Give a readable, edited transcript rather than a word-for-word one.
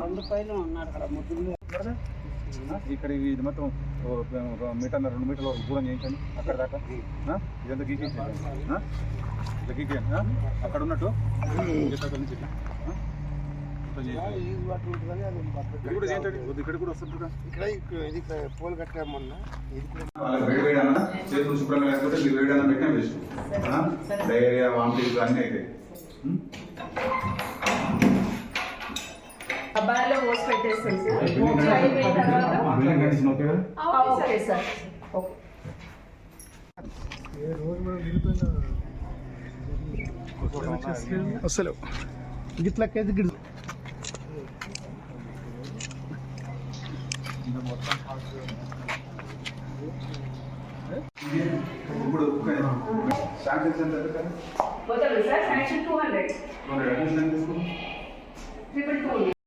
2 పైలు ఉన్నాడు అక్కడ ముద్దులు ఇక్కడ ఇది మొత్తం 1 మీటర్ 2 మీటర్ల వరకు దూరం చేయించండి అక్కడ దాకా ఇదంతా గీకించండి ఇట్లా గీకేయండి అక్కడ ఉన్నట్టు ఇక్కడ కూడా వస్తుంది ఇక్కడ పోలు కట్టామన్నా వేడి వేడి అన్న చేతులు శుభ్రంగా లేకపోతే మీరు వేడి అన్న పెట్టినా వేస్ట్ డైరియా వామిటింగ్స్ అన్నీ అయితే అబ్బాయిలో ఓస్ పెట్టేస్తాం ఓకే సార్ ఓకే అసలు గిట్లకైతే గిడు ఇప్పుడు శాంక్షన్ ఎంత సార్ శాంక్షన్ 200 200 222